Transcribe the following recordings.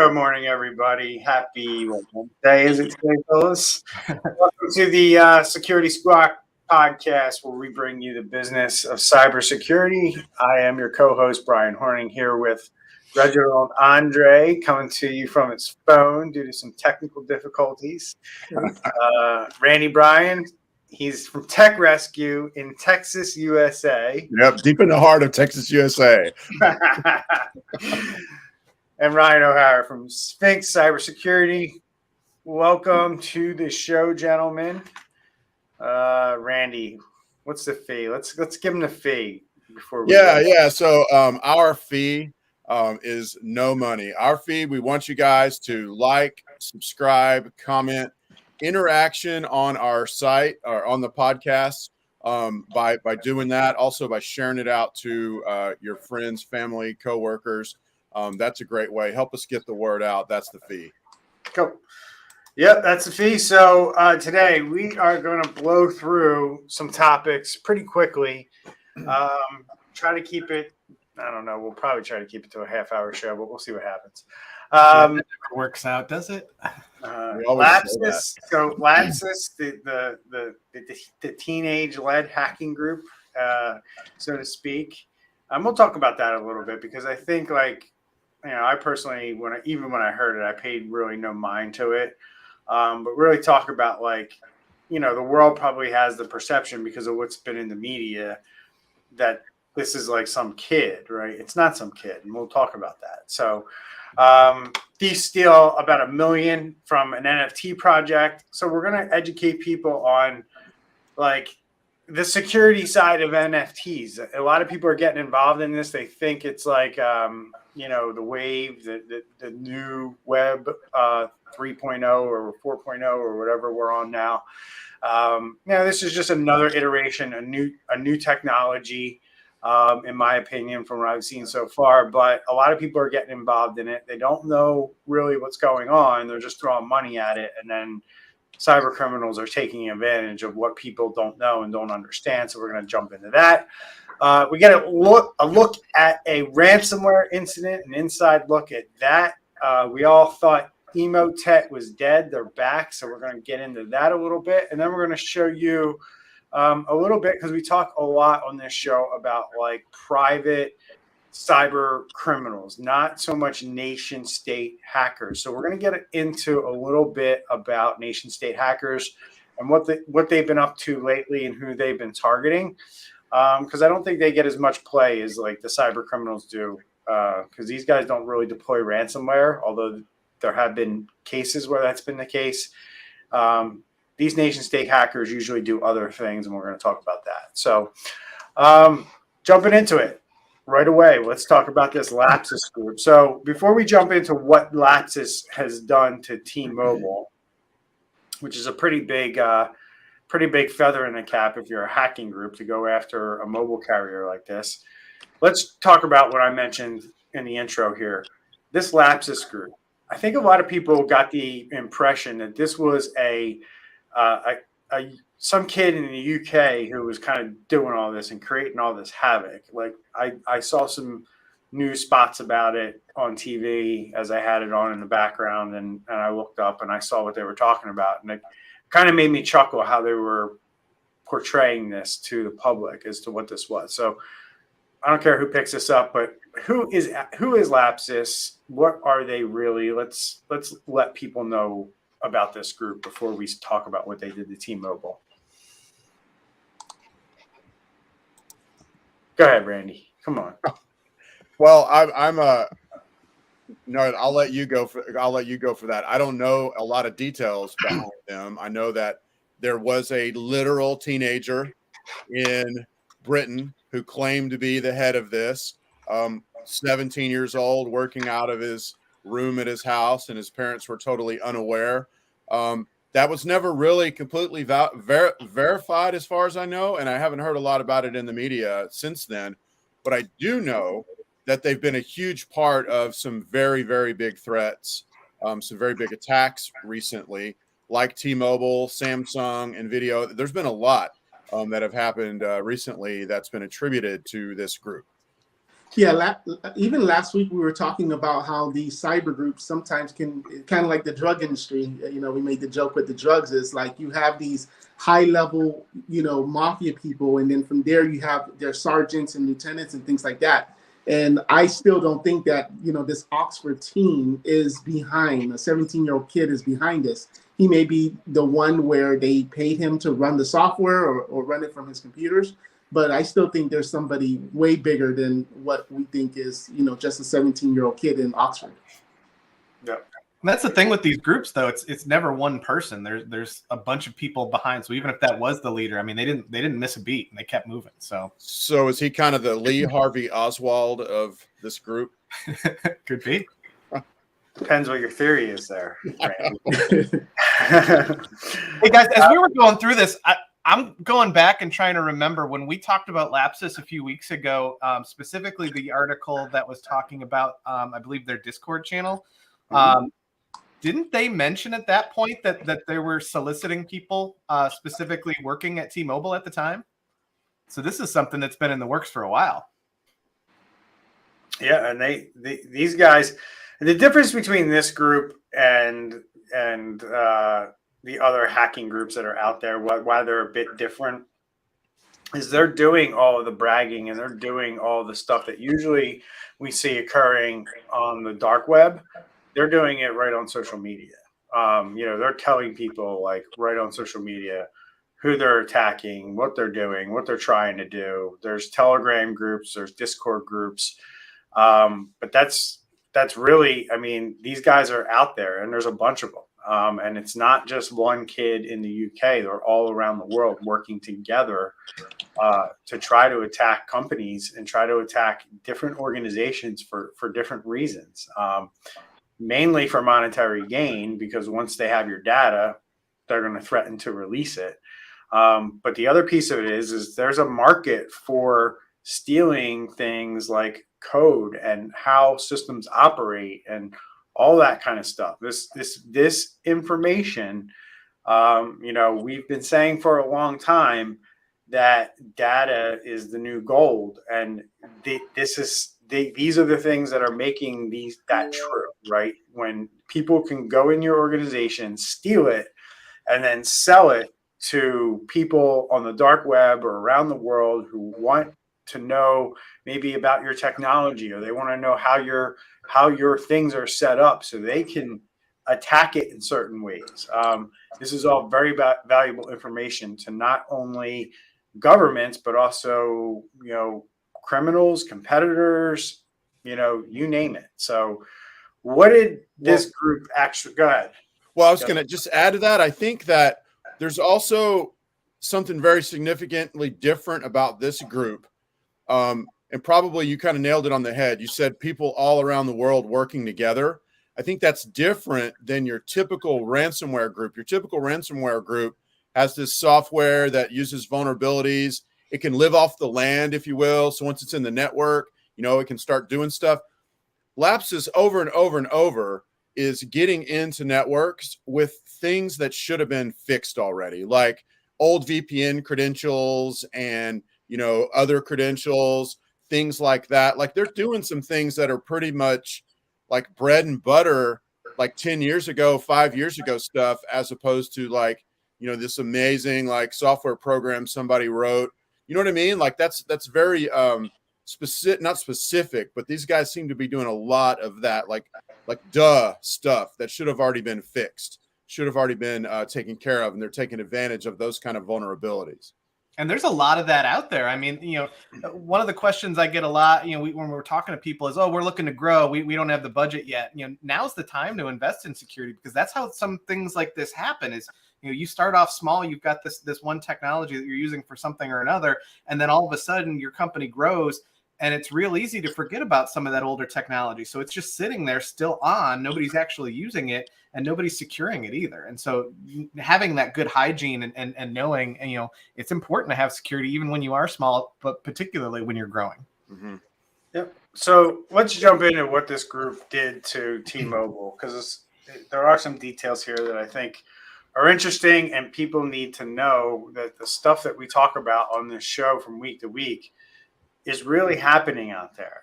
Good morning, everybody. Happy Wednesday, is it today, fellas? Welcome to the Security Squawk podcast, where we bring you the business of cybersecurity. I am your co-host, Brian Horning, here with Reginald Andre, coming to you from his phone due to some technical difficulties. Randy Bryan, he's from Tech Rescue in Texas, USA. Yep, deep in the heart of Texas, USA. And Ryan O'Hara from Sphinx Cybersecurity. Welcome to the show, gentlemen. Randy, what's the fee? Let's give him the fee before we Yeah. So our fee is no money. Our fee, we want you guys to like, subscribe, comment, interaction on our site or on the podcast by doing that. Also by sharing it out to your friends, family, coworkers. That's a great way. Help us get the word out. That's the fee. Cool. Yep, that's the fee. So today we are going to blow through some topics pretty quickly. Try to keep it, I don't know, we'll probably try to keep it to a half-hour show, but we'll see what happens. That never works out, does it? Lapsus. So Lapsus, the teenage-led hacking group, so to speak. We'll talk about that a little bit because I think, I personally, when I heard it, I paid really no mind to it. But really talk about the world probably has the perception because of what's been in the media that this is like some kid, right? It's not some kid, and we'll talk about that. So thieves steal about $1 million from an NFT project. So we're going to educate people on the security side of NFTs. A lot of people are getting involved in this. They think it's the wave, the new web 3.0 or 4.0 or whatever we're on now. This is just another iteration, a new technology, in my opinion, from what I've seen so far. But a lot of people are getting involved in it. They don't know really what's going on. They're just throwing money at it, and then cyber criminals are taking advantage of what people don't know and don't understand. So we're going to jump into that. We get a look at a ransomware incident, an inside look at that. We all thought Emotet was dead. They're back. So we're going to get into that a little bit. And then we're going to show you a little bit, because we talk a lot on this show about private cyber criminals, not so much nation state hackers. So we're going to get into a little bit about nation state hackers and what they've been up to lately and who they've been targeting. Because I don't think they get as much play as the cyber criminals do. Because these guys don't really deploy ransomware, although there have been cases where that's been the case. These nation state hackers usually do other things, and we're going to talk about that. So jumping into it right away, let's talk about this Lapsus group. So before we jump into what Lapsus has done to T-Mobile, which is a pretty big feather in the cap if you're a hacking group to go after a mobile carrier like this, let's talk about what I mentioned in the intro here. This Lapsus group. I think a lot of people got the impression that this was some kid in the UK who was kind of doing all this and creating all this havoc. I saw some news spots about it on TV as I had it on in the background, and I looked up and I saw what they were talking about, and it kind of made me chuckle how they were portraying this to the public as to what this was. So I don't care who picks this up, but who is Lapsus? What are they really? Let's let people know about this group before we talk about what they did to T-Mobile. Go ahead, Randy. Come on. Well, I'll let you go for that. I don't know a lot of details behind them. I know that there was a literal teenager in Britain who claimed to be the head of this, 17 years old, working out of his room at his house, and his parents were totally unaware. That was never really completely verified as far as I know, and I haven't heard a lot about it in the media since then. But I do know that they've been a huge part of some very, very big threats, some very big attacks recently, like T-Mobile, Samsung, NVIDIA. There's been a lot that have happened recently that's been attributed to this group. Yeah, even last week we were talking about how these cyber groups sometimes can kind of like the drug industry. You know, we made the joke with the drugs is like you have these high level, you know, mafia people, and then from there you have their sergeants and lieutenants and things like that. And I still don't think that, you know, this Oxford team is behind, a 17-year-old kid is behind this. He may be the one where they paid him to run the software or run it from his computers, but I still think there's somebody way bigger than what we think is, you know, just a 17-year-old kid in Oxford. Yeah. And that's the thing with these groups, though. It's never one person. There's a bunch of people behind. So even if that was the leader, I mean, they didn't miss a beat and they kept moving. So is he kind of the Lee Harvey Oswald of this group? could be. Depends what your theory is there. Hey guys, as we were going through this, I'm going back and trying to remember when we talked about Lapsus a few weeks ago, specifically the article that was talking about, I believe, their Discord channel. Didn't they mention at that point that they were soliciting people specifically working at T-Mobile at the time? So this is something that's been in the works for a while. Yeah, and these guys, the difference between this group and the other hacking groups that are out there, why they're a bit different, is they're doing all of the bragging and they're doing all the stuff that usually we see occurring on the dark web. They're doing it right on social media. You know, they're telling people like right on social media who they're attacking, what they're doing, what they're trying to do. There's Telegram groups, there's Discord groups. But that's really, I mean, these guys are out there and there's a bunch of them. And it's not just one kid in the UK. They're all around the world working together to try to attack companies and try to attack different organizations for different reasons. Mainly for monetary gain, because once they have your data, they're going to threaten to release it. But the other piece of it is there's a market for stealing things like code and how systems operate and all that kind of stuff. This information, you know, we've been saying for a long time that data is the new gold, and these are the things that are making that true, right? When people can go in your organization, steal it, and then sell it to people on the dark web or around the world who want to know maybe about your technology, or they want to know how your things are set up so they can attack it in certain ways. This is all very valuable information to not only governments, but also, you know, criminals, competitors, you know, you name it. So what did this group actually, go ahead. Well, I was going to just add to that. I think that there's also something very significantly different about this group. And probably you kind of nailed it on the head. You said people all around the world working together. I think that's different than your typical ransomware group. Your typical ransomware group has this software that uses vulnerabilities. It can live off the land, if you will. So once it's in the network, you know, it can start doing stuff. Lapsus over and over and over is getting into networks with things that should have been fixed already, like old VPN credentials and, you know, other credentials, things like that. Like they're doing some things that are pretty much like bread and butter, like 10 years ago, 5 years ago stuff, as opposed to like, you know, this amazing like software program somebody wrote. You know what I mean? Like that's very specific, not specific, but these guys seem to be doing a lot of that, like stuff that should have already been fixed, should have already been taken care of, and they're taking advantage of those kind of vulnerabilities. And there's a lot of that out there. I mean, you know, one of the questions I get a lot, you know, when we're talking to people is, oh, we're looking to grow. We don't have the budget yet. You know, now's the time to invest in security, because that's how some things like this happen is, you know, you start off small, you've got this one technology that you're using for something or another, and then all of a sudden your company grows, and it's real easy to forget about some of that older technology. So it's just sitting there still on, nobody's actually using it, and nobody's securing it either. And so having that good hygiene and knowing, and, you know, it's important to have security even when you are small, but particularly when you're growing. Mm-hmm. Yep. So let's jump into what this group did to T-Mobile, because there are some details here that I think are interesting, and people need to know that the stuff that we talk about on this show from week to week is really happening out there.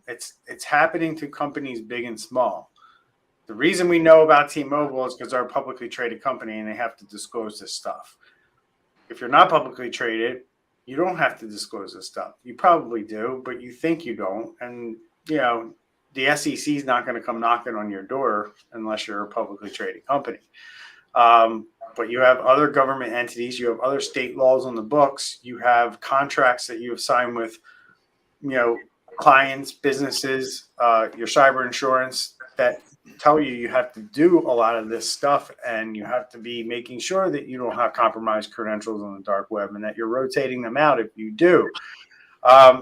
It's happening to companies big and small. The reason we know about T-Mobile is because they're a publicly traded company and they have to disclose this stuff. If you're not publicly traded, you don't have to disclose this stuff. You probably do, but you think you don't. And, the SEC is not going to come knocking on your door unless you're a publicly traded company. But you have other government entities, you have other state laws on the books, you have contracts that you have signed with, clients, businesses, your cyber insurance that tell you have to do a lot of this stuff, and you have to be making sure that you don't have compromised credentials on the dark web and that you're rotating them out if you do.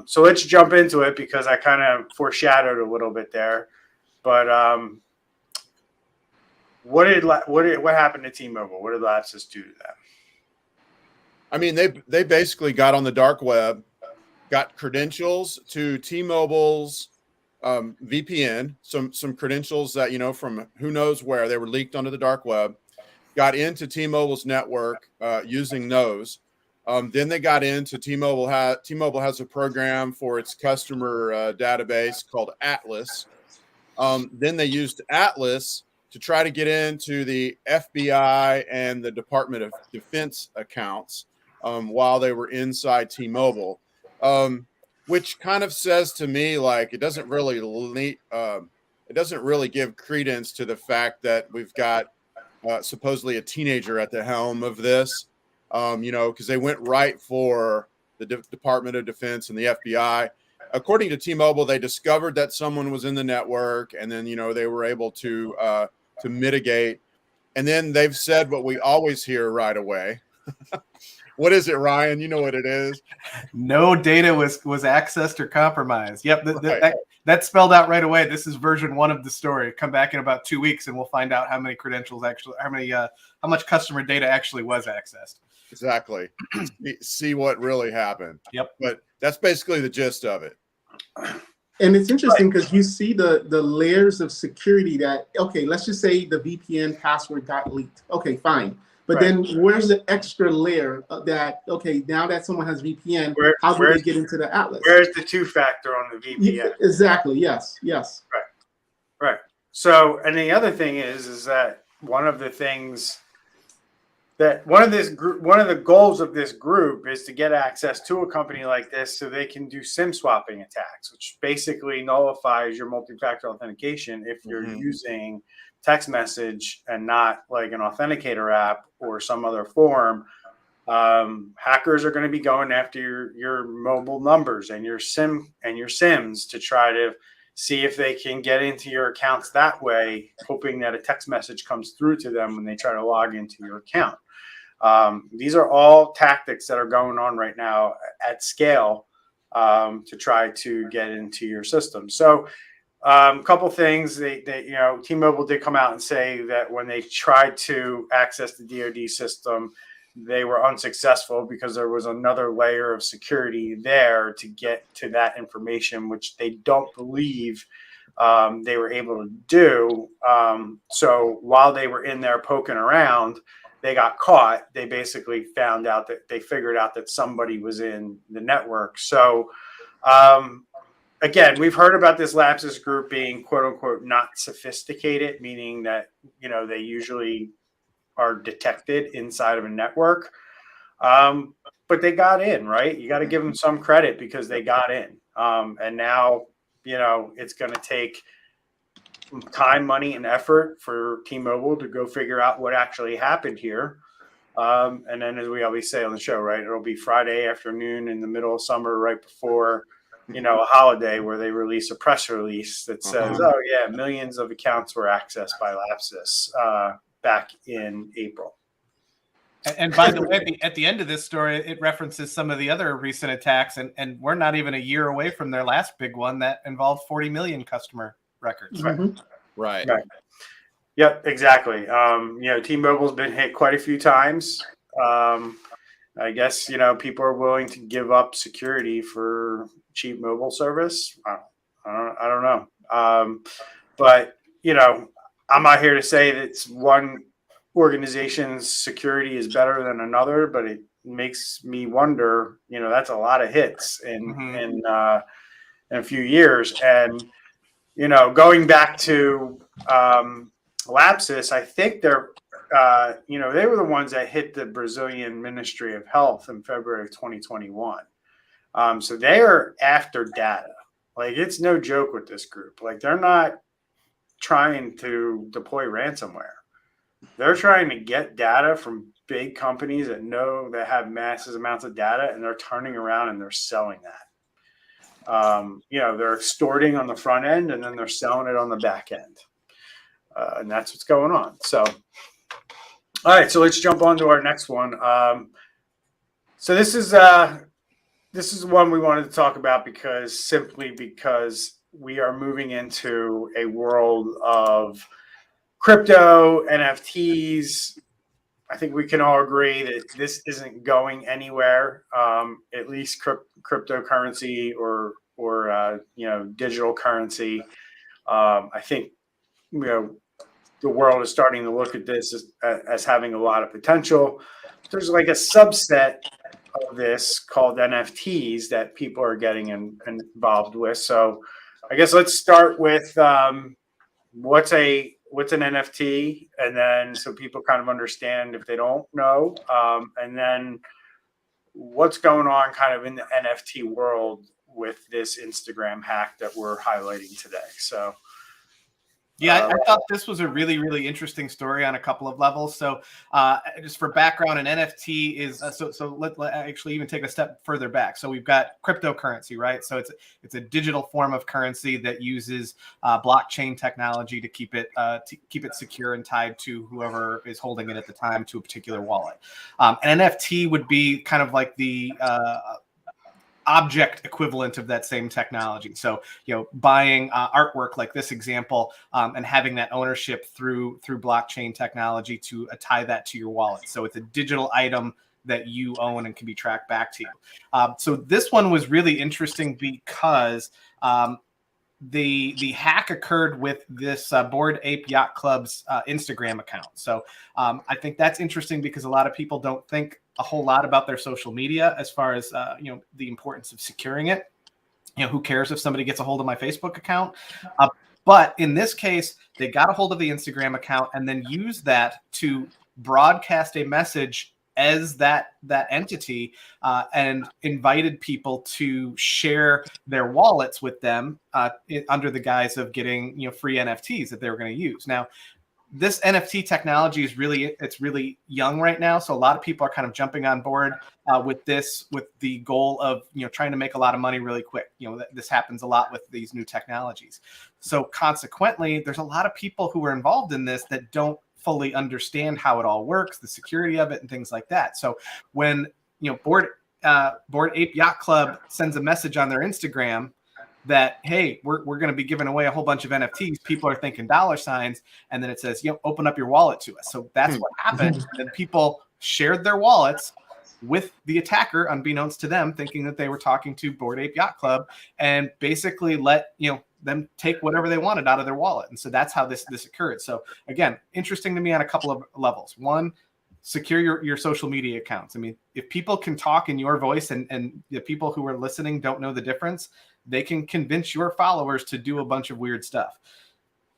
So let's jump into it because I kind of foreshadowed a little bit there. But what happened to T-Mobile? What did Lapsus do to them? I mean, they basically got on the dark web, got credentials to T-Mobile's VPN, some credentials that, from who knows where they were leaked onto the dark web, got into T-Mobile's network using those. Then they got into T-Mobile has a program for its customer database called Atlas. Then they used Atlas to try to get into the FBI and the Department of Defense accounts while they were inside T-Mobile, which kind of says to me like it doesn't really give credence to the fact that we've got supposedly a teenager at the helm of this, because they went right for the Department of Defense and the FBI. According to T-Mobile, they discovered that someone was in the network, and then they were able to mitigate. And then they've said what we always hear right away. What is it, Ryan? You know what it is. No data was accessed or compromised. Yep, Right. that spelled out right away. This is version 1 of the story. Come back in about 2 weeks, and we'll find out how many credentials how much customer data actually was accessed. Exactly. See what really happened. Yep. But that's basically the gist of it. And it's interesting because you see the layers of security that, okay, let's just say the VPN password got leaked. Okay, fine. But then where's the extra layer that, okay, now that someone has VPN, how do they get into the Atlas? Where's the two-factor on the VPN? Yeah, exactly. Yes. Right. So, and the other thing is that one of the goals of this group is to get access to a company like this so they can do SIM swapping attacks, which basically nullifies your multi-factor authentication if you're using text message and not like an authenticator app or some other form. Hackers are going to be going after your mobile numbers and your SIMs to try to see if they can get into your accounts that way, hoping that a text message comes through to them when they try to log into your account. These are all tactics that are going on right now at scale to try to get into your system. So a couple things T-Mobile did come out and say that when they tried to access the DoD system, they were unsuccessful because there was another layer of security there to get to that information, which they don't believe they were able to do. So while they were in there poking around, they got caught. They basically figured out that somebody was in the network. So again, we've heard about this Lapsus group being quote unquote not sophisticated, meaning that they usually are detected inside of a network. But they got in, right? You got to give them some credit because they got in. And now, it's going to take time, money, and effort for T-Mobile to go figure out what actually happened here. And then, as we always say on the show, right, it'll be Friday afternoon in the middle of summer, right before a holiday, where they release a press release that says, "Oh yeah, millions of accounts were accessed by Lapsus back in April." And by the way, at the end of this story, it references some of the other recent attacks, and we're not even a year away from their last big one that involved 40 million customer records. Right. Yep, exactly. T-Mobile's been hit quite a few times. I guess people are willing to give up security for cheap mobile service. I don't know. But I'm not here to say that one organization's security is better than another, but makes me wonder, that's a lot of hits Mhm. in a few years. And, going back to Lapsus, I think they were the ones that hit the Brazilian Ministry of Health in February of 2021. So they are after data. Like, it's no joke with this group. Like, they're not trying to deploy ransomware. They're trying to get data from big companies that have massive amounts of data, and they're turning around and they're selling that. They're extorting on the front end, and then they're selling it on the back end. And that's what's going on. So, all right, so let's jump on to our next one. So this is one we wanted to talk about because we are moving into a world of crypto, NFTs. I think we can all agree that this isn't going anywhere. At least cryptocurrency or digital currency. I think the world is starting to look at this as having a lot of potential. There's like a subset of this called NFTs that people are getting involved with. So I guess let's start with what's an NFT, and then so people kind of understand if they don't know, and then what's going on kind of in the NFT world with this Instagram hack that we're highlighting today. So yeah, I thought this was a really, really interesting story on a couple of levels. So just for background, an NFT is so let actually even take a step further back. So we've got cryptocurrency, right? So it's a digital form of currency that uses blockchain technology to keep it secure and tied to whoever is holding it at the time to a particular wallet. An NFT would be kind of like the object equivalent of that same technology. So, buying artwork like this example and having that ownership through blockchain technology to tie that to your wallet. So it's a digital item that you own and can be tracked back to you. So this one was really interesting because the hack occurred with this Bored Ape Yacht Club's Instagram account. So I think that's interesting because a lot of people don't think a whole lot about their social media as far as the importance of securing it. Who cares if somebody gets a hold of my Facebook account? But in this case, they got a hold of the Instagram account and then used that to broadcast a message as that entity and invited people to share their wallets with them under the guise of getting free NFTs that they were going to use. Now, this NFT technology is really young right now, so a lot of people are kind of jumping on board with the goal of trying to make a lot of money really quick. This happens a lot with these new technologies. So consequently, there's a lot of people who are involved in this that don't fully understand how it all works, the security of it, and things like that. So when Bored Ape Yacht Club sends a message on their Instagram that, hey, we're going to be giving away a whole bunch of NFTs, people are thinking $signs, and then it says, open up your wallet to us. So that's what happened. And then people shared their wallets with the attacker, unbeknownst to them, thinking that they were talking to Bored Ape Yacht Club, and basically let them take whatever they wanted out of their wallet. And so that's how this occurred. So again, interesting to me on a couple of levels. One, secure your social media accounts. I mean, if people can talk in your voice and the people who are listening don't know the difference, they can convince your followers to do a bunch of weird stuff.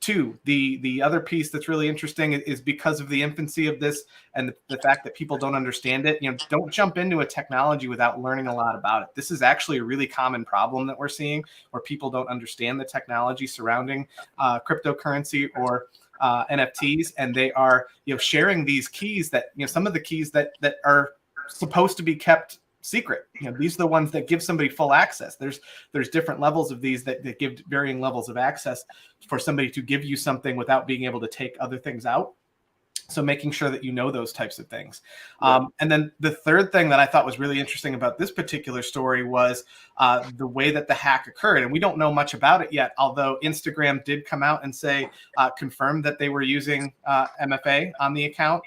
Two, the other piece that's really interesting is because of the infancy of this and the fact that people don't understand it. Don't jump into a technology without learning a lot about it. This is actually a really common problem that we're seeing, where people don't understand the technology surrounding cryptocurrency or NFTs, and they are sharing these keys that some of the keys that are supposed to be kept secret. These are the ones that give somebody full access. There's different levels of these that give varying levels of access for somebody to give you something without being able to take other things out. So making sure that those types of things. And then the third thing that I thought was really interesting about this particular story was the way that the hack occurred. And we don't know much about it yet, although Instagram did come out and say, confirm that they were using MFA on the account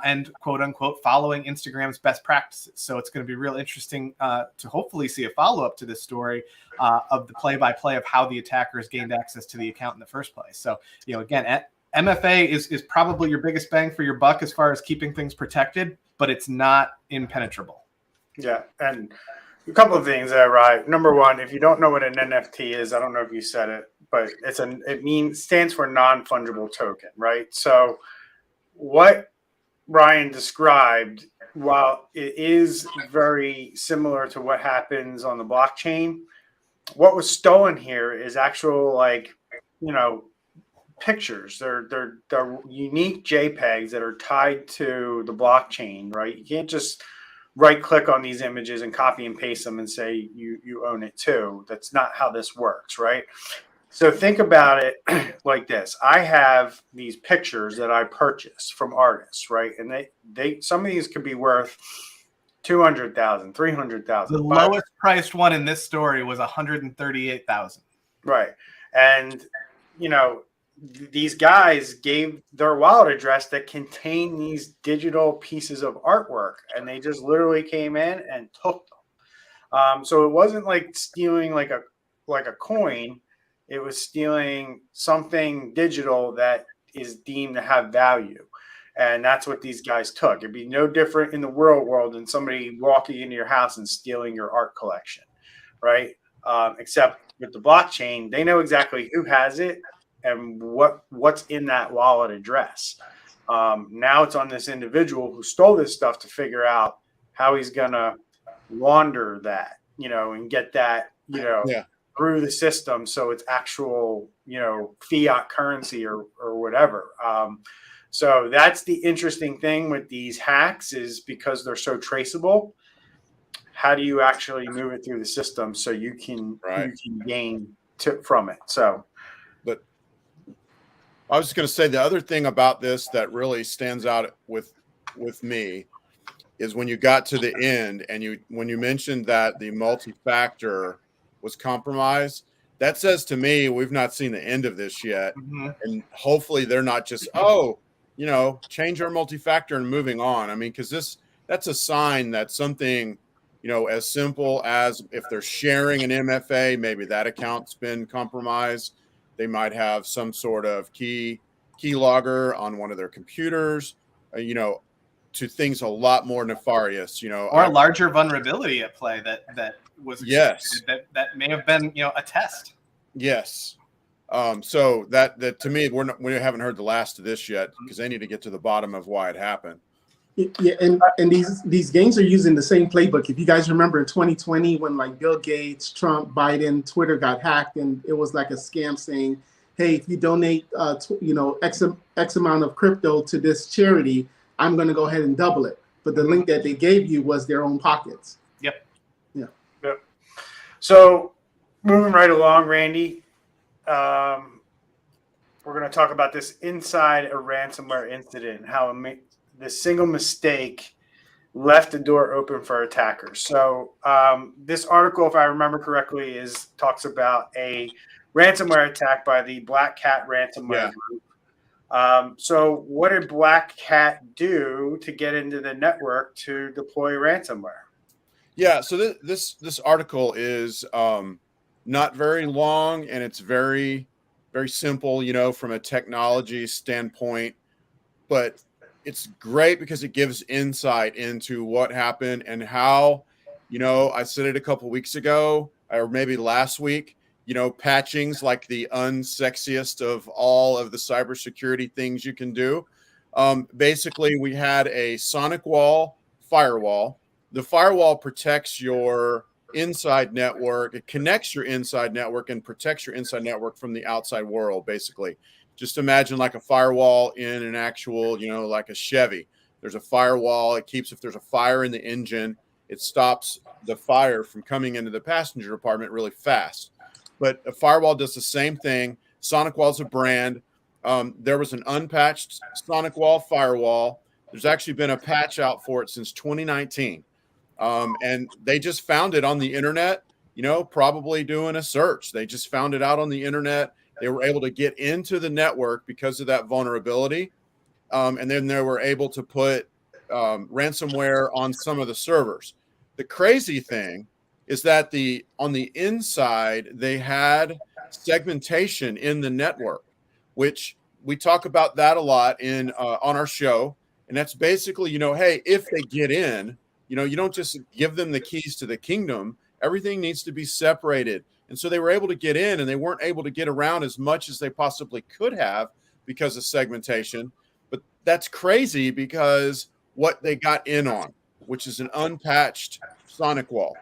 and quote unquote following Instagram's best practices. So it's going to be real interesting to hopefully see a follow-up to this story of the play-by-play of how the attackers gained access to the account in the first place. So, again, MFA is probably your biggest bang for your buck as far as keeping things protected, but it's not impenetrable. Yeah, and a couple of things there, right? Number one, if you don't know what an NFT is, I don't know if you said it, but stands for non-fungible token, right? So what Ryan described, while it is very similar to what happens on the blockchain, what was stolen here is actual, like, pictures. They're unique JPEGs that are tied to the blockchain, right? You can't just right click on these images and copy and paste them and say you own it too. That's not how this works, right? So think about it like this. I have these pictures that I purchased from artists, right? And they some of these could be worth 200,000, 300,000. The lowest priced one in this story was 138,000. Right. And these guys gave their wallet address that contained these digital pieces of artwork, and they just literally came in and took them. So it wasn't like stealing like a coin. It was stealing something digital that is deemed to have value. And that's what these guys took. It'd be no different in the real world than somebody walking into your house and stealing your art collection, right? Except with the blockchain, they know exactly who has it and what's in that wallet address. Now it's on this individual who stole this stuff to figure out how he's gonna launder that, and get that, through the system, so it's actual, fiat currency or whatever. So that's the interesting thing with these hacks, is because they're so traceable. How do you actually move it through the system so you can gain from it? So, but I was just going to say the other thing about this that really stands out with me is when you got to the end and when you mentioned that the multi-factor was compromised. That says to me we've not seen the end of this yet, and hopefully they're not just change our multi-factor and moving on. I mean, because that's a sign that something, as simple as if they're sharing an MFA, maybe that account's been compromised. They might have some sort of key logger on one of their computers, to things a lot more nefarious, or a larger vulnerability at play that was that may have been a test. Yes. So that to me, we haven't heard the last of this yet, because they need to get to the bottom of why it happened. Yeah, and these games are using the same playbook. If you guys remember in 2020, when like Bill Gates, Trump, Biden, Twitter got hacked, and it was like a scam saying, "Hey, if you donate, X amount of crypto to this charity, I'm going to go ahead and double it." But the link that they gave you was their own pockets. Yep. Yeah. Yep. So moving right along, Randy, we're going to talk about this inside a ransomware incident, how the single mistake left the door open for attackers. So this article, if I remember correctly, talks about a ransomware attack by the Black Cat ransomware group. So what did Black Cat do to get into the network to deploy ransomware? Yeah, so this article is not very long, and it's very, very simple, from a technology standpoint, but it's great because it gives insight into what happened and how, I said it a couple weeks ago, or maybe last week, patching's like the unsexiest of all of the cybersecurity things you can do. Basically, we had a sonic wall firewall. The firewall protects your inside network. It connects your inside network and protects your inside network from the outside world, basically. Just imagine like a firewall in an actual, like a Chevy. There's a firewall. It keeps, if there's a fire in the engine, it stops the fire from coming into the passenger compartment really fast. But a firewall does the same thing. SonicWall is a brand. There was an unpatched SonicWall firewall. There's actually been a patch out for it since 2019. And they just found it on the internet, probably doing a search. They just found it out on the internet. They were able to get into the network because of that vulnerability. And then they were able to put ransomware on some of the servers. The crazy thing is that on the inside, they had segmentation in the network, which we talk about that a lot in on our show, and that's basically, hey, if they get in, you don't just give them the keys to the kingdom. Everything needs to be separated. And so they were able to get in, and they weren't able to get around as much as they possibly could have because of segmentation. But that's crazy because what they got in on, which is an unpatched Sonic Wall.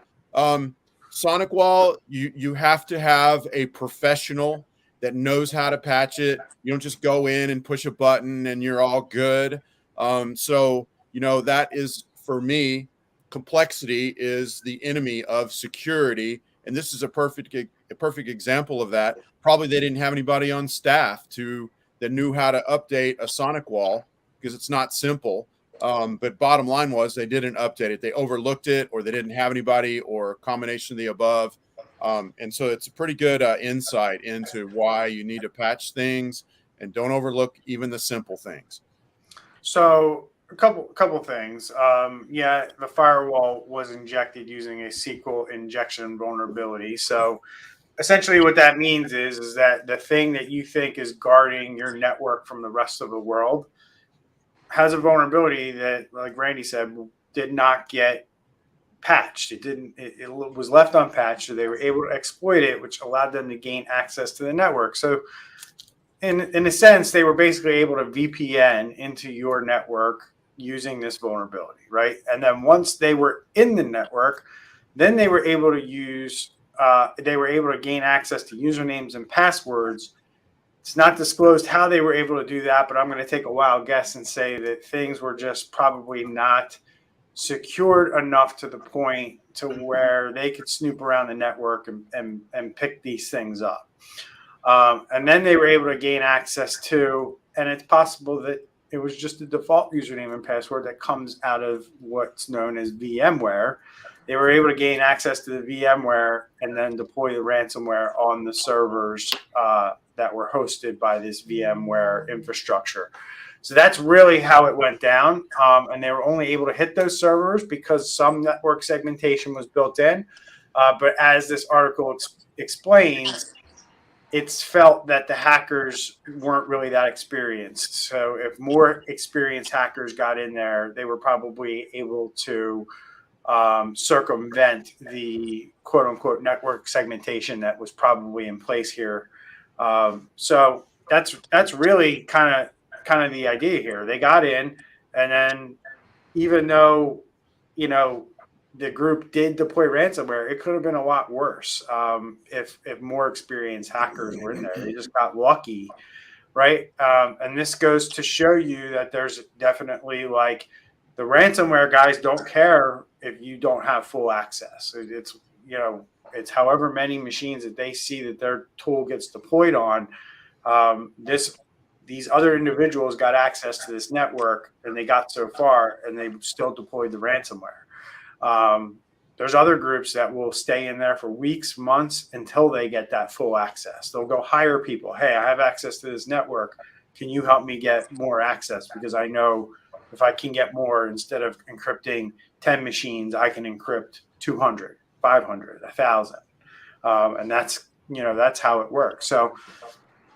Sonic Wall, you have to have a professional that knows how to patch it. You don't just go in and push a button and you're all good. So that is, for me, complexity is the enemy of security, and this is a perfect example of that. Probably they didn't have anybody on staff that knew how to update a Sonic Wall because it's not simple. But bottom line was they didn't update it. They overlooked it, or they didn't have anybody, or a combination of the above. And so it's a pretty good insight into why you need to patch things and don't overlook even the simple things. So a couple things. The firewall was injected using a SQL injection vulnerability. So essentially what that means is that the thing that you think is guarding your network from the rest of the world has a vulnerability that, like Randy said, did not get patched. It was left unpatched, so they were able to exploit it, which allowed them to gain access to the network. So in a sense, they were basically able to VPN into your network using this vulnerability, right? And then once they were in the network, then they were able to gain access to usernames and passwords. It's not disclosed how they were able to do that, but I'm going to take a wild guess and say that things were just probably not secured enough to the point to where they could snoop around the network and pick these things up. And then they were able to gain access to, and it's possible that it was just the default username and password that comes out of what's known as VMware. They were able to gain access to the VMware and then deploy the ransomware on the servers that were hosted by this VMware infrastructure. So that's really how it went down. And they were only able to hit those servers because some network segmentation was built in. But as this article explains, it's felt that the hackers weren't really that experienced. So if more experienced hackers got in there, they were probably able to circumvent the quote unquote network segmentation that was probably in place here. So that's really kind of the idea here. They got in, and then even though, the group did deploy ransomware, it could have been a lot worse if more experienced hackers were in there. They just got lucky, right? And this goes to show you that there's definitely, like, the ransomware guys don't care if you don't have full access. It's however many machines that they see that their tool gets deployed on. These other individuals got access to this network, and they got so far, and they still deployed the ransomware. There's other groups that will stay in there for weeks, months until they get that full access. They'll go hire people. Hey, I have access to this network. Can you help me get more access? Because I know if I can get more, instead of encrypting 10 machines, I can encrypt 200, 500, 1,000. And that's how it works. So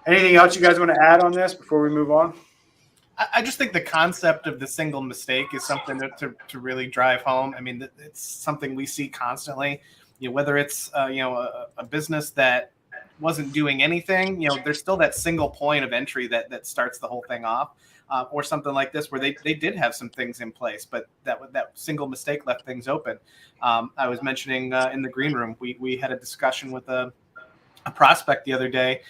anything else you guys want to add on this before we move on? I just think the concept of the single mistake is something to really drive home. I mean, it's something we see constantly. Whether it's a business that wasn't doing anything, there's still that single point of entry that starts the whole thing off, or something like this where they did have some things in place, but that single mistake left things open. I was mentioning in the green room, we had a discussion with a prospect the other day.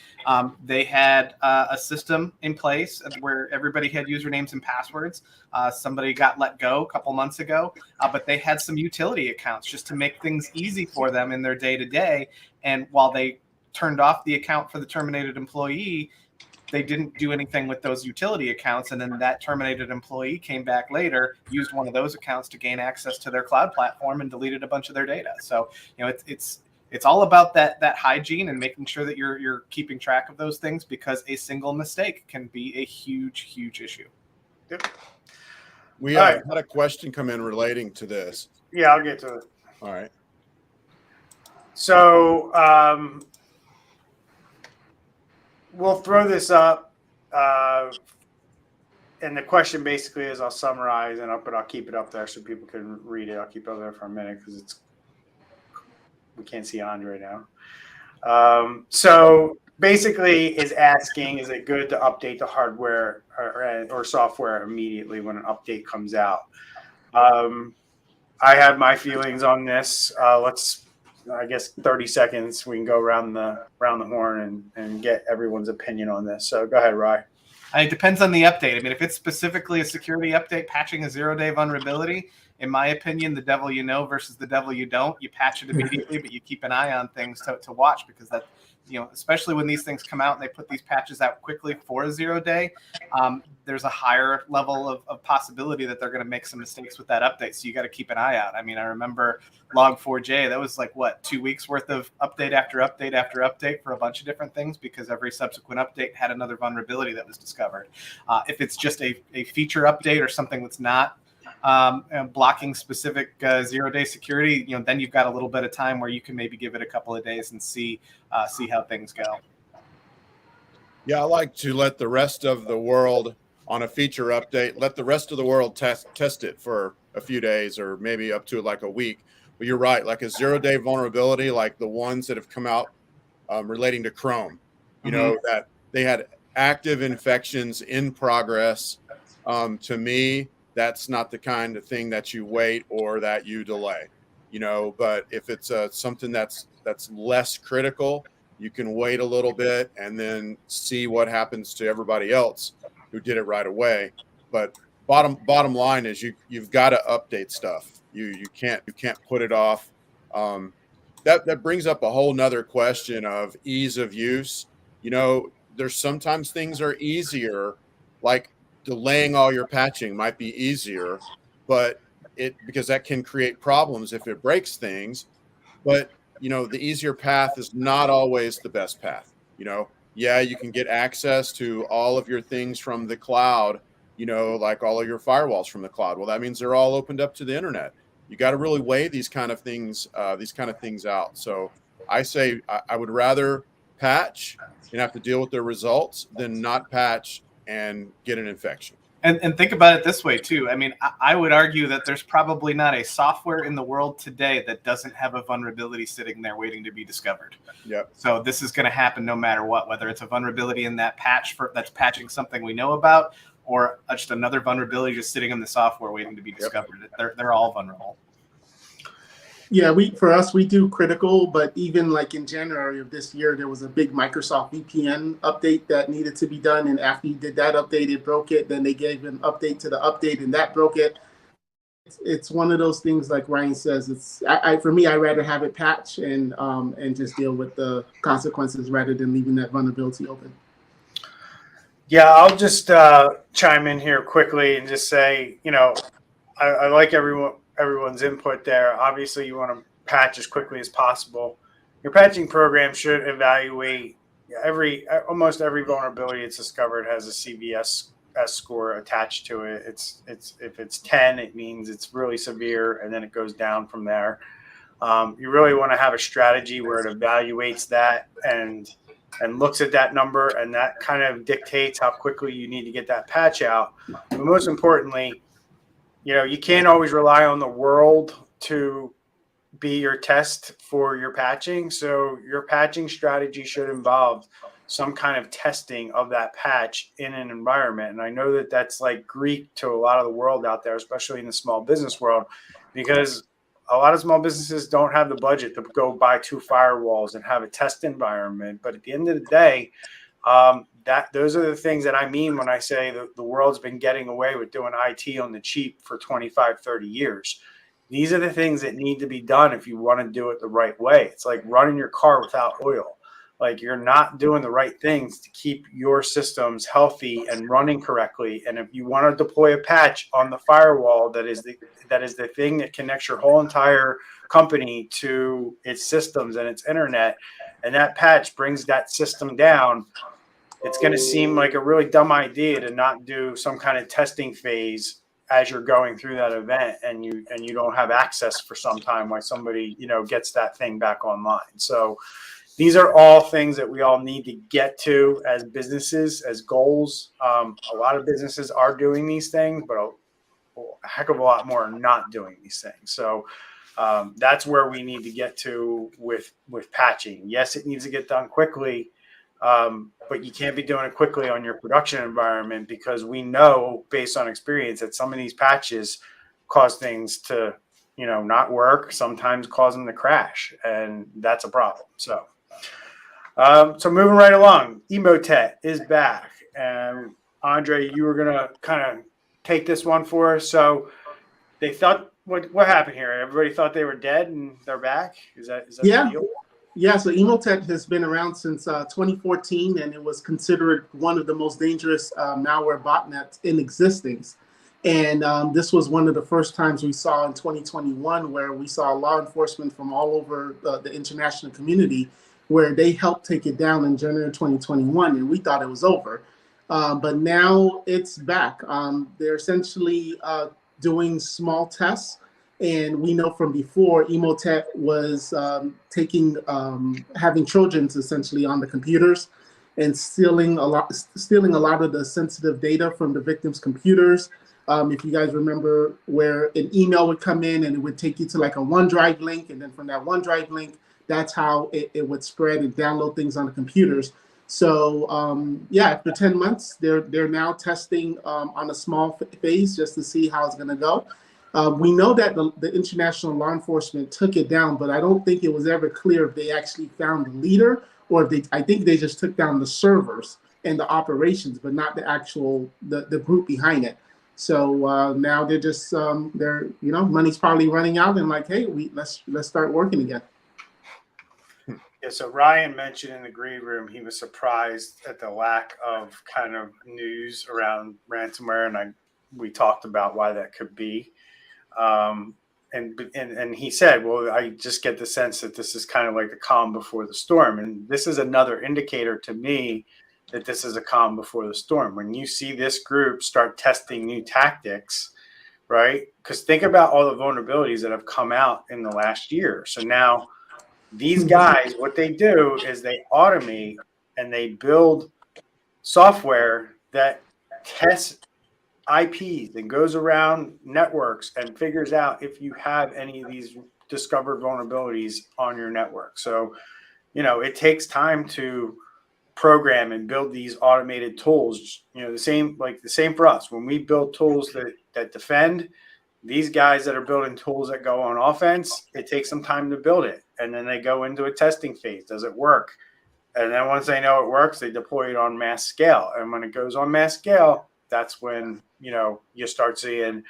They had a system in place where everybody had usernames and passwords. Somebody got let go a couple months ago, but they had some utility accounts just to make things easy for them in their day-to-day. And while they turned off the account for the terminated employee, they didn't do anything with those utility accounts. And then that terminated employee came back later, used one of those accounts to gain access to their cloud platform, and deleted a bunch of their data. So, it's all about that hygiene and making sure that you're keeping track of those things, because a single mistake can be a huge, huge issue. Yep. We had a question come in relating to this. Yeah, I'll get to it. All right. So we'll throw this up. and the question basically is, I'll summarize but I'll keep it up there so people can read it. I'll keep it up there for a minute because we can't see Andre now. So basically is asking, is it good to update the hardware or software immediately when an update comes out? I have my feelings on this. I guess 30 seconds. We can go around the horn and get everyone's opinion on this. So go ahead, Rye. It depends on the update. I mean, if it's specifically a security update patching a 0-day vulnerability, in my opinion, the devil you know versus the devil you don't. You patch it immediately, but you keep an eye on things to watch, because that, especially when these things come out and they put these patches out quickly for a 0-day, there's a higher level of possibility that they're going to make some mistakes with that update. So you got to keep an eye out. I mean, I remember Log4j, that was 2 weeks worth of update after update after update for a bunch of different things, because every subsequent update had another vulnerability that was discovered. If it's just a feature update or something that's not blocking specific 0-day security, then you've got a little bit of time where you can maybe give it a couple of days and see how things go. Yeah, I like to let the rest of the world on a feature update, let the rest of the world test it for a few days or maybe up to a week. But you're right, like a 0-day vulnerability, like the ones that have come out relating to Chrome, that they had active infections in progress. To me, that's not the kind of thing that you wait or that you delay, but if it's something that's less critical, you can wait a little bit and then see what happens to everybody else who did it right away. But bottom line is you've got to update stuff. You can't put it off. That brings up a whole nother question of ease of use. There's sometimes things are easier, like delaying all your patching might be easier, but because that can create problems if it breaks things. But the easier path is not always the best path. Yeah, you can get access to all of your things from the cloud, like all of your firewalls from the cloud. Well, that means they're all opened up to the internet. You got to really weigh these kind of things out. So I say I would rather patch and have to deal with the results than not patch and get an infection. And think about it this way too. I mean, I would argue that there's probably not a software in the world today that doesn't have a vulnerability sitting there waiting to be discovered. Yep. So this is going to happen no matter what, whether it's a vulnerability in that patch that's patching something we know about, or just another vulnerability just sitting in the software waiting to be discovered. Yep. They're all vulnerable. Yeah, we do critical, but even in January of this year, there was a big Microsoft VPN update that needed to be done. And after you did that update, it broke it. Then they gave an update to the update and that broke it. It's one of those things, like Ryan says, for me, I'd rather have it patch and just deal with the consequences rather than leaving that vulnerability open. Yeah, I'll just chime in here quickly and just say, I like everyone's input there. Obviously, you want to patch as quickly as possible. Your patching program should evaluate almost every vulnerability it's discovered has a CVS score attached to it. It's if it's 10, it means it's really severe, and then it goes down from there. You really want to have a strategy where it evaluates that and looks at that number, and that kind of dictates how quickly you need to get that patch out. But most importantly, you can't always rely on the world to be your test for your patching. So your patching strategy should involve some kind of testing of that patch in an environment. And I know that that's Greek to a lot of the world out there, especially in the small business world, because a lot of small businesses don't have the budget to go buy 2 firewalls and have a test environment. But at the end of the day, those are the things that I mean when I say the world's been getting away with doing IT on the cheap for 25, 30 years. These are the things that need to be done if you want to do it the right way. It's like running your car without oil. You're not doing the right things to keep your systems healthy and running correctly. And if you want to deploy a patch on the firewall that is the thing that connects your whole entire company to its systems and its internet, and that patch brings that system down, it's going to seem like a really dumb idea to not do some kind of testing phase as you're going through that event, and you don't have access for some time while somebody gets that thing back online. So these are all things that we all need to get to as businesses, as goals. A lot of businesses are doing these things, but a heck of a lot more are not doing these things. So that's where we need to get to with patching. Yes, it needs to get done quickly, but you can't be doing it quickly on your production environment, because we know based on experience that some of these patches cause things to, not work, sometimes cause them to crash, and that's a problem. So moving right along, Emotet is back. And Andre, you were gonna kind of take this one for us. So they thought, what happened here? Everybody thought they were dead, and they're back. Is that Yeah. the deal? Yeah, so Emotet has been around since 2014, and it was considered one of the most dangerous malware botnets in existence. And this was one of the first times we saw in 2021 where we saw law enforcement from all over the international community, where they helped take it down in January 2021, and we thought it was over. But now it's back. They're essentially doing small tests. And we know from before, Emotet was having Trojans essentially on the computers and stealing a lot of the sensitive data from the victims' computers. If you guys remember, where an email would come in and it would take you to like a OneDrive link, and then from that OneDrive link, that's how it would spread and download things on the computers. So after 10 months, they're now testing on a small phase just to see how it's going to go. We know that the international law enforcement took it down, but I don't think it was ever clear if they actually found the leader, or if I think they just took down the servers and the operations, but not the actual the group behind it. So now they're just money's probably running out, and like, hey, let's start working again. Yeah, so Ryan mentioned in the green room he was surprised at the lack of kind of news around ransomware, and we talked about why that could be. And he said, well, I just get the sense that this is kind of like the calm before the storm. And this is another indicator to me that this is a calm before the storm. When you see this group start testing new tactics, right? Because think about all the vulnerabilities that have come out in the last year. So now these guys, what they do is they automate and they build software that tests IPs and goes around networks and figures out if you have any of these discovered vulnerabilities on your network. So, it takes time to program and build these automated tools. The same for us. When we build tools that defend, these guys that are building tools that go on offense, it takes some time to build it. And then they go into a testing phase. Does it work? And then once they know it works, they deploy it on mass scale. And when it goes on mass scale, that's when, you start seeing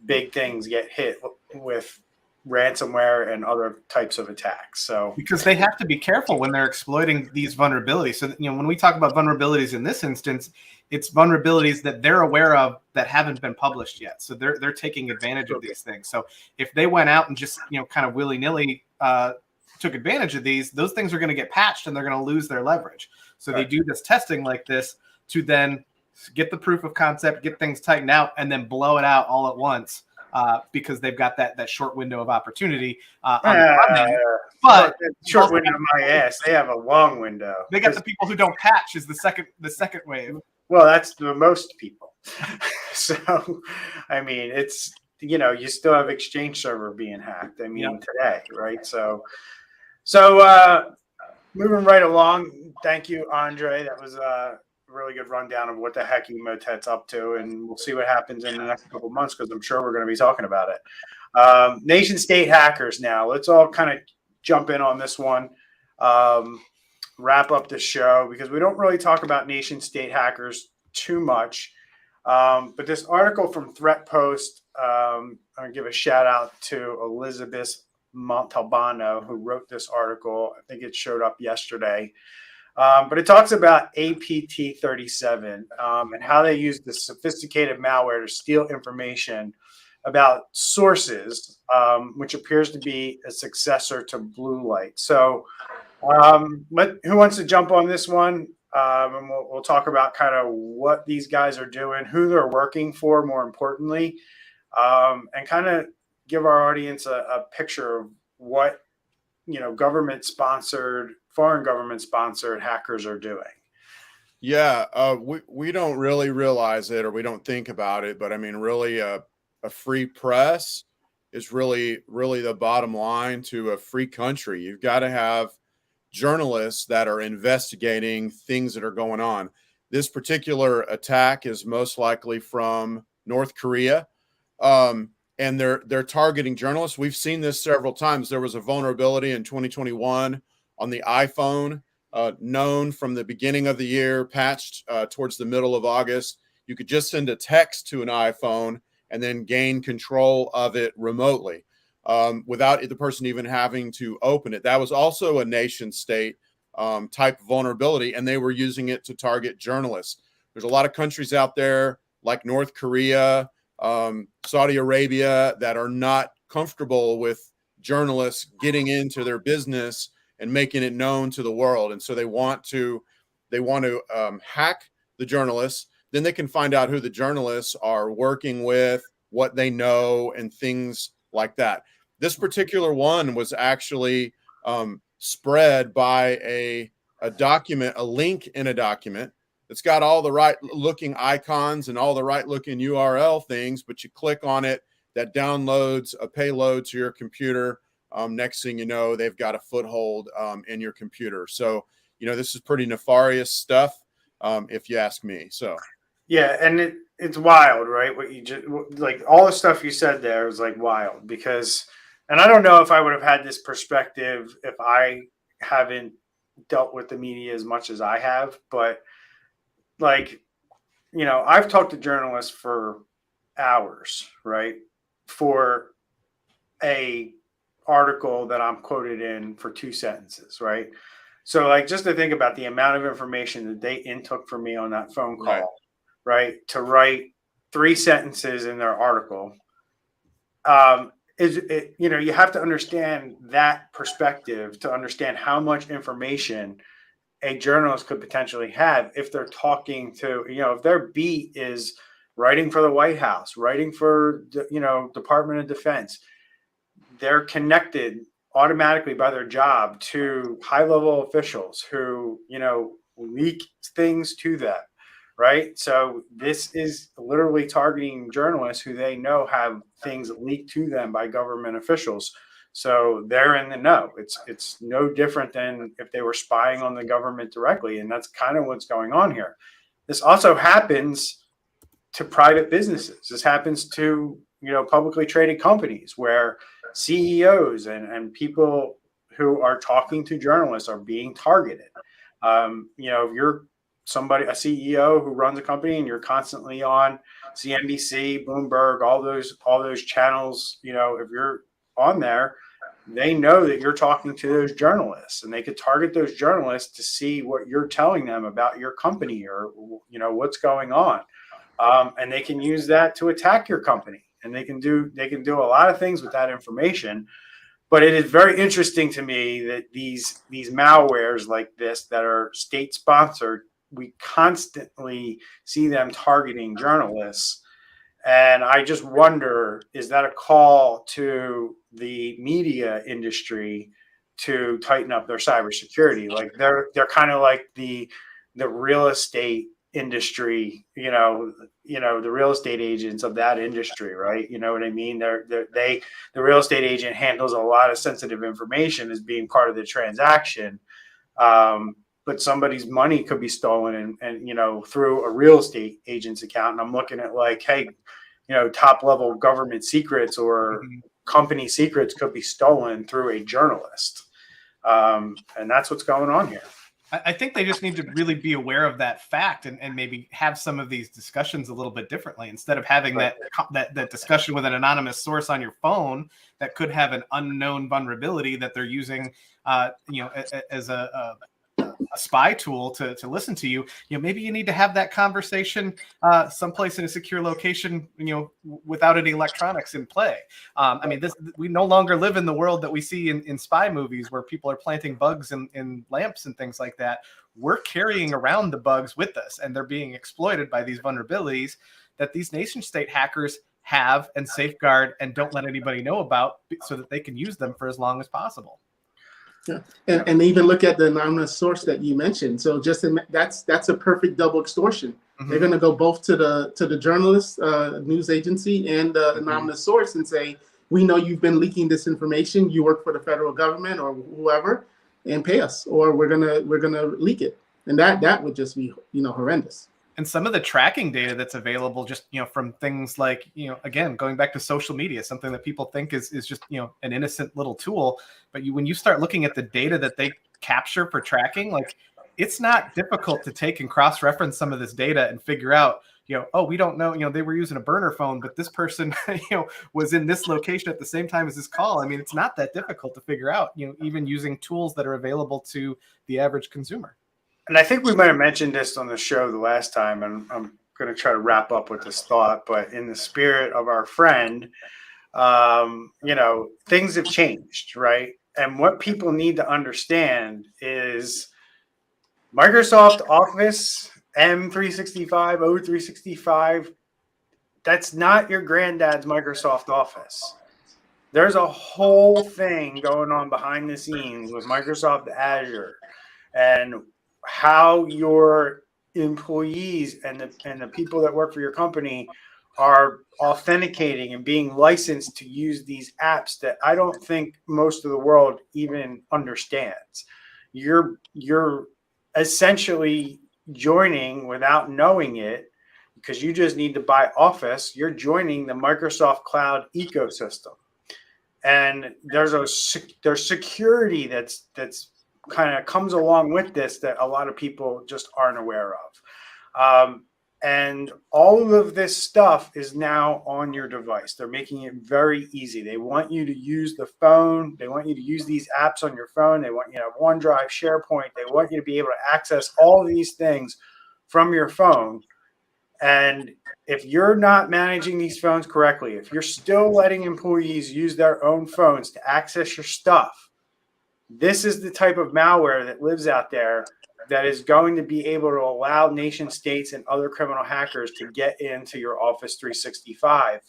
big things get hit with ransomware and other types of attacks. So because they have to be careful when they're exploiting these vulnerabilities. So, when we talk about vulnerabilities in this instance, it's vulnerabilities that they're aware of that haven't been published yet. So they're taking advantage of these things. So if they went out and just, kind of willy-nilly took advantage of those things are going to get patched and they're going to lose their leverage. So They do this testing like this to then get the proof of concept, get things tightened out, and then blow it out all at once because they've got that short window of opportunity on the front end. But short window of my ass, they have a long window. They got the people who don't patch is the second wave. Well, that's the most people. So, I mean, it's, you still have Exchange server being hacked. I mean, today, right? So moving right along. Thank you, Andre. That was a really good rundown of what the heck Emotet's up to, and we'll see what happens in the next couple of months, because I'm sure we're going to be talking about it. Nation state hackers now. Let's all kind of jump in on this one. Wrap up the show, because we don't really talk about nation state hackers too much. But this article from Threat Post, I'm going to give a shout out to Elizabeth Montalbano, who wrote this article. I think it showed up yesterday. But it talks about APT37 and how they use this sophisticated malware to steal information about sources, which appears to be a successor to Blue Light. So who wants to jump on this one? And we'll talk about kind of what these guys are doing, who they're working for, more importantly, and kind of give our audience a picture of what government-sponsored foreign government sponsored hackers are doing. Yeah, we don't really realize it, or we don't think about it, but I mean, really, a free press is really the bottom line to a free country. You've got to have journalists that are investigating things that are going on. This particular attack is most likely from North Korea, and they're targeting journalists. We've seen this several times. There was a vulnerability in 2021 on the iPhone, known from the beginning of the year, patched towards the middle of August. You could just send a text to an iPhone and then gain control of it remotely, without the person even having to open it. That was also a nation state type vulnerability, and they were using it to target journalists. There's a lot of countries out there like North Korea, Saudi Arabia, that are not comfortable with journalists getting into their business and making it known to the world. And so they want to hack the journalists. Then they can find out who the journalists are working with, what they know, and things like that. This particular one was actually spread by a document, a link in a document that's got all the right looking icons and all the right looking URL things, but you click on it, that downloads a payload to your computer. Next thing you know, they've got a foothold in your computer. So, this is pretty nefarious stuff, if you ask me. So, yeah, and it's wild, right? What you just, like, all the stuff you said there was like wild, because, and I don't know if I would have had this perspective if I haven't dealt with the media as much as I have, but like, I've talked to journalists for hours, right? For a article that I'm quoted in for 2 sentences, right? So, like, just to think about the amount of information that they intook from me on that phone call, right? To write 3 sentences in their article, you have to understand that perspective to understand how much information a journalist could potentially have if they're talking to, if their beat is writing for the White House, writing for, Department of Defense. They're connected automatically by their job to high-level officials who, leak things to them, right? So this is literally targeting journalists who they know have things leaked to them by government officials. So they're in the know. It's no different than if they were spying on the government directly, and that's kind of what's going on here. This also happens to private businesses. This happens to, publicly traded companies where CEOs and people who are talking to journalists are being targeted. If you're a CEO who runs a company and you're constantly on CNBC, Bloomberg, all those channels, if you're on there, they know that you're talking to those journalists, and they could target those journalists to see what you're telling them about your company or, what's going on. And they can use that to attack your company, and they can do a lot of things with that information. But it is very interesting to me that these malwares like this that are state sponsored, we constantly see them targeting journalists. And I just wonder, is that a call to the media industry to tighten up their cybersecurity? Like they're kind of like the real estate industry, the real estate agents of that industry, right? You know what I mean? The real estate agent handles a lot of sensitive information as being part of the transaction. But somebody's money could be stolen and through a real estate agent's account. And I'm looking at like, hey, top level government secrets or company secrets could be stolen through a journalist. And that's what's going on here. I think they just need to really be aware of that fact and maybe have some of these discussions a little bit differently, instead of having that discussion with an anonymous source on your phone that could have an unknown vulnerability that they're using, as a spy tool to listen to you. Maybe you need to have that conversation someplace in a secure location, without any electronics in play. We no longer live in the world that we see in spy movies where people are planting bugs in lamps and things like that. We're carrying around the bugs with us, and they're being exploited by these vulnerabilities that these nation state hackers have and safeguard and don't let anybody know about, so that they can use them for as long as possible. Yeah. And even look at the anonymous source that you mentioned. So that's a perfect double extortion. Mhm. They're going to go both to the journalist, news agency, and the anonymous source and say, we know you've been leaking this information. You work for the federal government or whoever, and pay us, or we're gonna leak it. And that would just be horrendous. And some of the tracking data that's available just, from things like, again, going back to social media, something that people think is just, an innocent little tool. But when you start looking at the data that they capture for tracking, like, it's not difficult to take and cross-reference some of this data and figure out, oh, we don't know, they were using a burner phone, but this person, was in this location at the same time as this call. I mean, it's not that difficult to figure out, even using tools that are available to the average consumer. And I think we might have mentioned this on the show the last time, and I'm going to try to wrap up with this thought, but in the spirit of our friend, things have changed, right? And what people need to understand is Microsoft Office, M365, O365, that's not your granddad's Microsoft Office. There's a whole thing going on behind the scenes with Microsoft Azure and how your employees and the people that work for your company are authenticating and being licensed to use these apps that I don't think most of the world even understands. You're essentially joining without knowing it, because you just need to buy Office. You're joining the Microsoft Cloud ecosystem, and there's security that's kind of comes along with this that a lot of people just aren't aware of. And all of this stuff is now on your device. They're making it very easy. They want you to use the phone. They want you to use these apps on your phone. They want you to have OneDrive, SharePoint. They want you to be able to access all of these things from your phone. And if you're not managing these phones correctly, if you're still letting employees use their own phones to access your stuff, this is the type of malware that lives out there that is going to be able to allow nation states and other criminal hackers to get into your Office 365.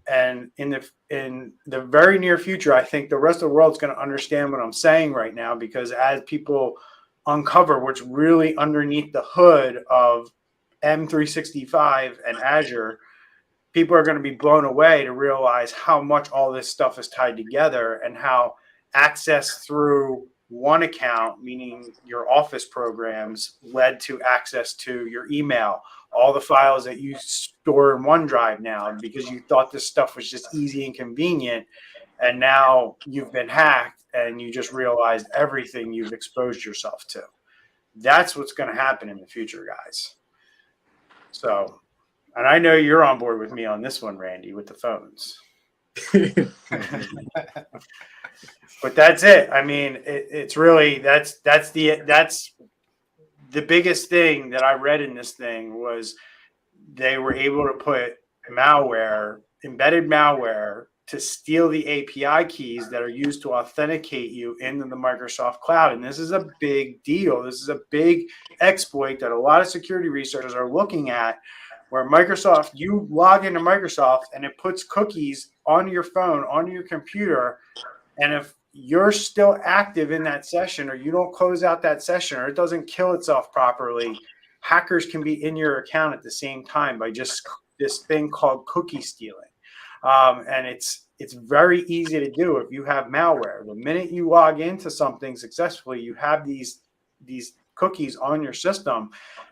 And in the very near future, I think the rest of the world is going to understand what I'm saying right now, because as people uncover what's really underneath the hood of M365 and Azure, people are going to be blown away to realize how much all this stuff is tied together, and how access through one account, meaning your Office programs, led to access to your email, all the files that you store in OneDrive now, because you thought this stuff was just easy and convenient. And now you've been hacked and you just realized everything you've exposed yourself to. That's what's going to happen in the future, guys. So, and I know you're on board with me on this one, Randy, with the phones. But that's it. I mean, it's really that's the biggest thing that I read in this thing was they were able to put embedded malware, to steal the API keys that are used to authenticate you into the Microsoft Cloud. And this is a big deal. This is a big exploit that a lot of security researchers are looking at, where Microsoft, you log into Microsoft and it puts cookies on your phone, on your computer. And if you're still active in that session, or you don't close out that session, or it doesn't kill itself properly, hackers can be in your account at the same time by just this thing called cookie stealing. And it's very easy to do if you have malware. The minute you log into something successfully, you have these cookies on your system,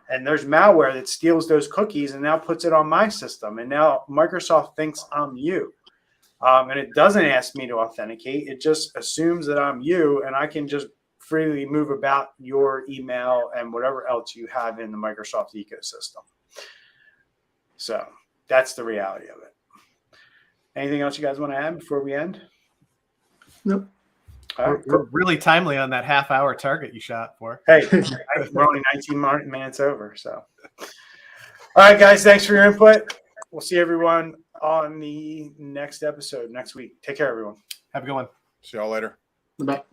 and there's malware that steals those cookies and now puts it on my system. And now Microsoft thinks I'm you. And it doesn't ask me to authenticate. It just assumes that I'm you, and I can just freely move about your email and whatever else you have in the Microsoft ecosystem. So that's the reality of it. Anything else you guys want to add before we end? Nope. All right, We're really timely on that half-hour target you shot for. Hey, we're only 19 minutes over. So, all right, guys, thanks for your input. We'll see everyone on the next episode next week. Take care, everyone. Have a good one. See y'all later. Bye.